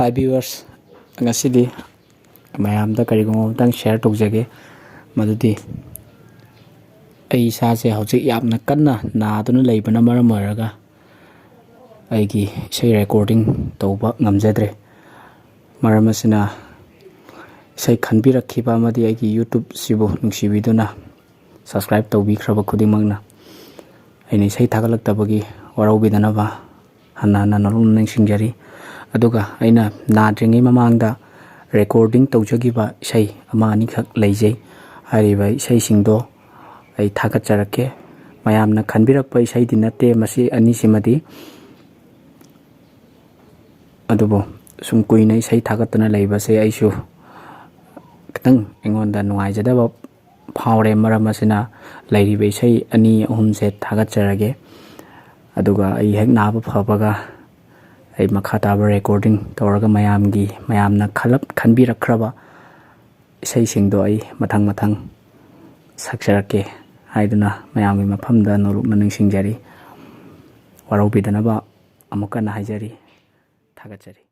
Hi viewers, ngasidi mayamda karigum tang share twjage madudi eseise hwjik yamna kanna naduna leibana maram oiraga aigi sei recording tawba ngamjdre maram asina sei khanbirkp amadi aigi YouTube sibu nungsibiduna subscribe tawbikraba khudimangna aini sei thagalaktabagi waraubidanaba hanna naringei Aduga eina nadringeigi mamangda recording twjkhiba esei amani khak leibse hariba esei singdo ai thagtchage mayamna khanbirkp eseidi nate masi ani simadi adubo sum kuina esei thagtna leibse aisu kitang engonda nungaijdaba phawre maram asina leiribe esei ani ahumse thagtchage aduga ai hek naba phabaga ai makhataba recording tawraga mayamna khanbirkp esei singdo ai mathang sakjarake haiduna mayamgi mafamda manungcd waraubidanaba amukana haijari thagtchage